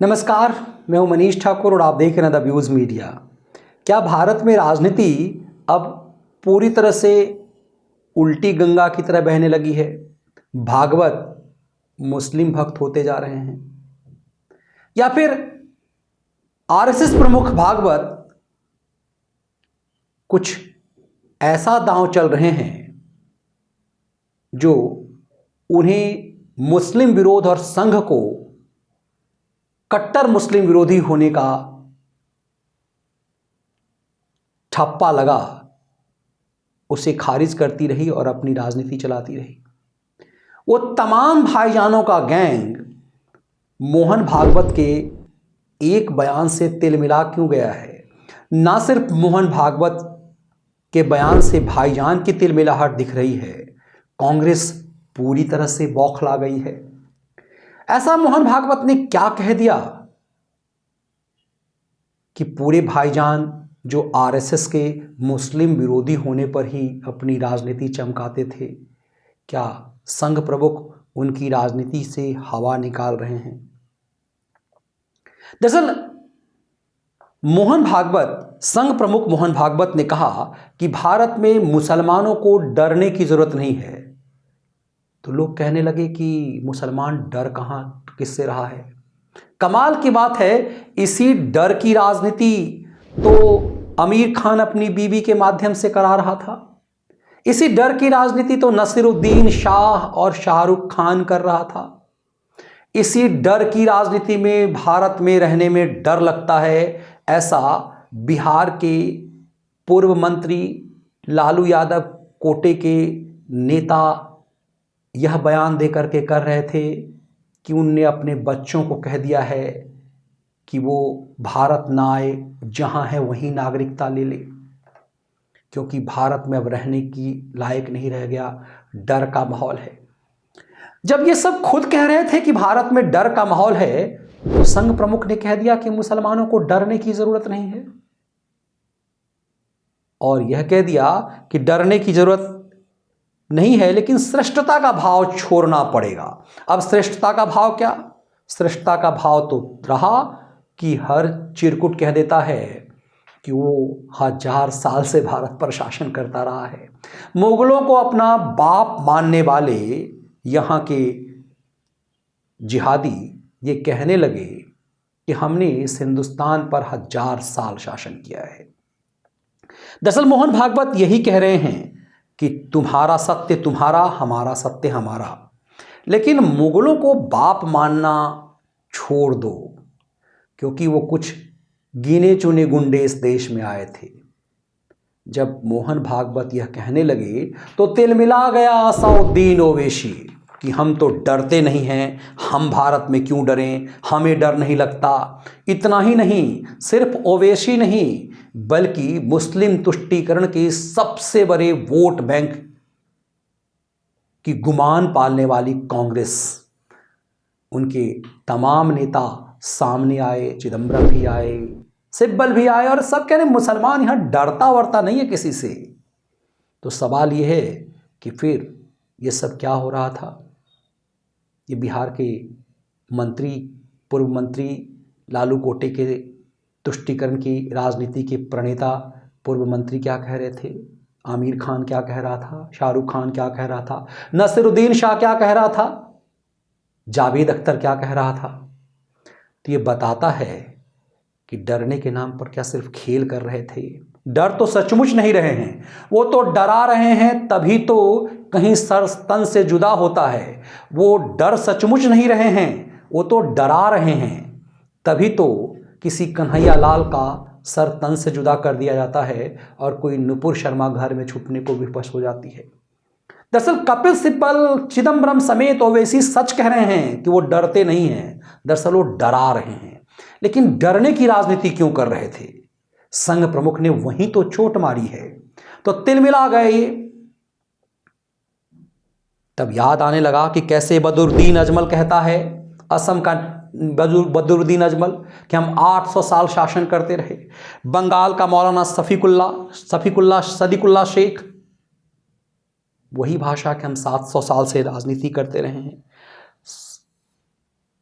नमस्कार, मैं हूं मनीष ठाकुर और आप देख रहे हैं द व्यूज़ मीडिया। क्या भारत में राजनीति अब पूरी तरह से उल्टी गंगा की तरह बहने लगी है? भागवत मुस्लिम भक्त होते जा रहे हैं, या फिर आरएसएस प्रमुख भागवत कुछ ऐसा दांव चल रहे हैं जो उन्हें मुस्लिम विरोध और संघ को कट्टर मुस्लिम विरोधी होने का ठप्पा लगा, उसे खारिज करती रही और अपनी राजनीति चलाती रही। वो तमाम भाईजानों का गैंग मोहन भागवत के एक बयान से तिलमिला क्यों गया है? ना सिर्फ मोहन भागवत के बयान से भाईजान की तिलमिलाहट दिख रही है, कांग्रेस पूरी तरह से बौखला गई है। ऐसा मोहन भागवत ने क्या कह दिया कि पूरे भाईजान जो आरएसएस के मुस्लिम विरोधी होने पर ही अपनी राजनीति चमकाते थे, क्या संघ प्रमुख उनकी राजनीति से हवा निकाल रहे हैं? दरअसल मोहन भागवत, संघ प्रमुख मोहन भागवत ने कहा कि भारत में मुसलमानों को डरने की जरूरत नहीं है। तो लोग कहने लगे कि मुसलमान डर कहां, किससे रहा है? कमाल की बात है, इसी डर की राजनीति तो आमिर खान अपनी बीवी के माध्यम से करा रहा था। इसी डर की राजनीति तो नसीरुद्दीन शाह और शाहरुख खान कर रहा था। इसी डर की राजनीति में भारत में रहने में डर लगता है, ऐसा बिहार के पूर्व मंत्री लालू यादव कोटे के नेता यह बयान देकर के कर रहे थे कि उनने अपने बच्चों को कह दिया है कि वो भारत ना आए, जहां है वहीं नागरिकता ले ले, क्योंकि भारत में अब रहने की लायक नहीं रह गया, डर का माहौल है। जब ये सब खुद कह रहे थे कि भारत में डर का माहौल है, तो संघ प्रमुख ने कह दिया कि मुसलमानों को डरने की जरूरत नहीं है, और यह कह दिया कि डरने की जरूरत नहीं है, लेकिन श्रेष्ठता का भाव छोड़ना पड़ेगा। अब श्रेष्ठता का भाव क्या? श्रेष्ठता का भाव तो रहा कि हर चिरकुट कह देता है कि वो 1000 साल से भारत पर शासन करता रहा है। मुगलों को अपना बाप मानने वाले यहाँ के जिहादी ये कहने लगे कि हमने इस हिंदुस्तान पर 1000 साल शासन किया है। दरअसल मोहन भागवत यही कह रहे हैं कि तुम्हारा सत्य तुम्हारा, हमारा सत्य हमारा, लेकिन मुगलों को बाप मानना छोड़ दो, क्योंकि वो कुछ गिने चुने गुंडे इस देश में आए थे। जब मोहन भागवत यह कहने लगे तो तिलमिला गया असाउद्दीन ओवैसी कि हम तो डरते नहीं हैं, हम भारत में क्यों डरें, हमें डर नहीं लगता। इतना ही नहीं, सिर्फ ओवैसी नहीं बल्कि मुस्लिम तुष्टीकरण के सबसे बड़े वोट बैंक की गुमान पालने वाली कांग्रेस, उनके तमाम नेता सामने आए, चिदंबरम भी आए, सिब्बल भी आए, और सब कह रहे मुसलमान यहां डरता वरता नहीं है किसी से। तो सवाल यह है कि फिर ये सब क्या हो रहा था? ये बिहार के मंत्री, पूर्व मंत्री लालू कोटे के तुष्टीकरण की राजनीति के प्रणेता पूर्व मंत्री क्या कह रहे थे? आमिर खान क्या कह रहा था? शाहरुख खान क्या कह रहा था? नसीरुद्दीन शाह क्या कह रहा था? जावेद अख्तर क्या कह रहा था? तो ये बताता है कि डरने के नाम पर क्या सिर्फ खेल कर रहे थे? डर तो सचमुच नहीं रहे हैं, वो तो डरा रहे हैं, तभी तो कहीं सर तन से जुदा होता है। वो डर सचमुच नहीं रहे हैं, वो तो डरा रहे हैं, तभी तो किसी कन्हैया लाल का सर तन से जुदा कर दिया जाता है और कोई नुपुर शर्मा घर में छुपने को विवश हो जाती है। दरअसल कपिल सिब्बल, चिदंबरम समेत ओवैसी सच कह रहे हैं कि वो डरते नहीं हैं, दरअसल वो डरा रहे हैं। लेकिन डरने की राजनीति क्यों कर रहे थे? संघ प्रमुख ने वहीं तो चोट मारी है, तो तिलमिला गए। तब याद आने लगा कि कैसे बदरुद्दीन अजमल कहता है, असम का बदरुद्दीन अजमल, कि हम 800 साल शासन करते रहे। बंगाल का मौलाना सदीकुल्ला शेख, वही भाषा कि हम 700 साल से राजनीति करते रहे हैं।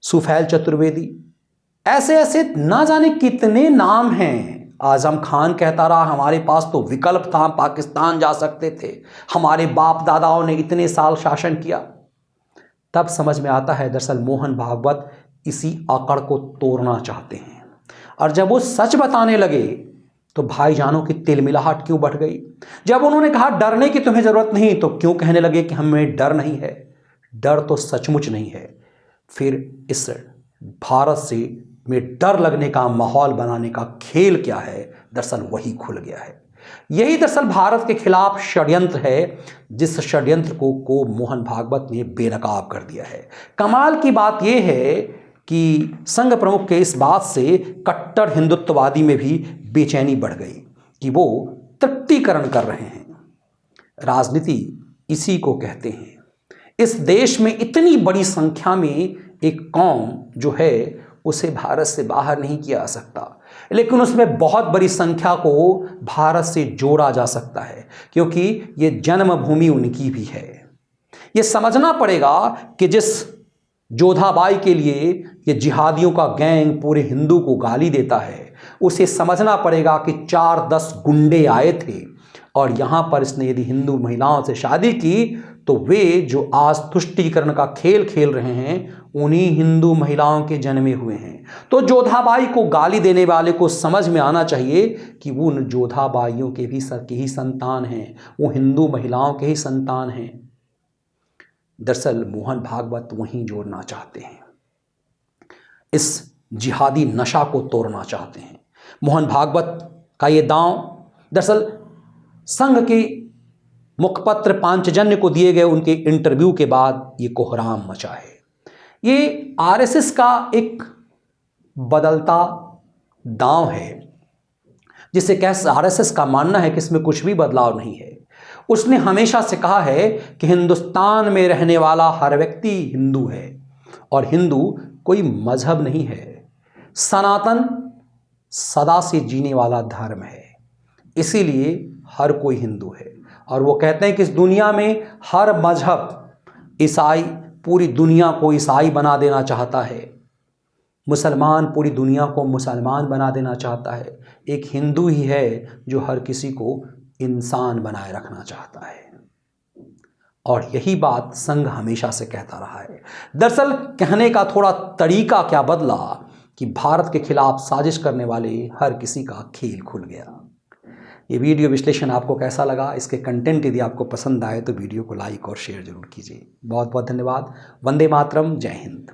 सुफैल चतुर्वेदी, ऐसे ऐसे ना जाने कितने नाम हैं। आजम खान कहता रहा हमारे पास तो विकल्प था, हम पाकिस्तान जा सकते थे, हमारे बाप दादाओं ने इतने साल शासन किया। तब समझ में आता है दरअसल मोहन भागवत इसी आकड़ को तोड़ना चाहते हैं। और जब वो सच बताने लगे तो भाईजानों की तिलमिलाहट क्यों बढ़ गई। जब उन्होंने कहा डरने की तुम्हें जरूरत नहीं, तो क्यों कहने लगे कि हमें डर नहीं है। डर तो सचमुच नहीं है। फिर इस भारत से में डर लगने का माहौल बनाने का खेल क्या है, दरअसल वही खुल गया है। यही दरअसल भारत के खिलाफ षड्यंत्र है, जिस षड्यंत्र को मोहन भागवत ने बेनकाब कर दिया है। कमाल की बात यह है कि संघ प्रमुख के इस बात से कट्टर हिंदुत्ववादी में भी बेचैनी बढ़ गई कि वो तृप्तिकरण कर रहे हैं। राजनीति इसी को कहते हैं। इस देश में इतनी बड़ी संख्या में एक कौम जो है उसे भारत से बाहर नहीं किया जा सकता, लेकिन उसमें बहुत बड़ी संख्या को भारत से जोड़ा जा सकता है, क्योंकि ये जन्मभूमि उनकी भी है। ये समझना पड़ेगा कि जिस जोधाबाई के लिए ये जिहादियों का गैंग पूरे हिंदू को गाली देता है, उसे समझना पड़ेगा कि 4-10 गुंडे आए थे और यहाँ पर इसने यदि हिंदू महिलाओं से शादी की तो वे जो आज तुष्टीकरण का खेल खेल रहे हैं उन्हीं हिंदू महिलाओं के जन्मे हुए हैं। तो जोधाबाई को गाली देने वाले को समझ में आना चाहिए कि वो उन जोधाबाइयों के भी ही संतान हैं, वो हिंदू महिलाओं के ही संतान हैं। दरअसल मोहन भागवत वहीं जोड़ना चाहते हैं, इस जिहादी नशा को तोड़ना चाहते हैं। मोहन भागवत का ये दांव दरअसल संघ के मुखपत्र पांचजन्य को दिए गए उनके इंटरव्यू के बाद ये कोहराम मचा है। ये आरएसएस का एक बदलता दांव है, जिसे आरएसएस का मानना है कि इसमें कुछ भी बदलाव नहीं है। उसने हमेशा से कहा है कि हिंदुस्तान में रहने वाला हर व्यक्ति हिंदू है और हिंदू कोई मजहब नहीं है। सनातन सदा से जीने वाला धर्म है, इसीलिए हर कोई हिंदू है। और वो कहते हैं कि इस दुनिया में हर मजहब, ईसाई पूरी दुनिया को ईसाई बना देना चाहता है, मुसलमान पूरी दुनिया को मुसलमान बना देना चाहता है, एक हिंदू ही है जो हर किसी को इंसान बनाए रखना चाहता है। और यही बात संघ हमेशा से कहता रहा है। दरअसल कहने का थोड़ा तरीका क्या बदला कि भारत के खिलाफ साजिश करने वाले हर किसी का खेल खुल गया। ये वीडियो विश्लेषण आपको कैसा लगा, इसके कंटेंट यदि आपको पसंद आए तो वीडियो को लाइक और शेयर जरूर कीजिए। बहुत बहुत धन्यवाद। वंदे मातरम। जय हिंद।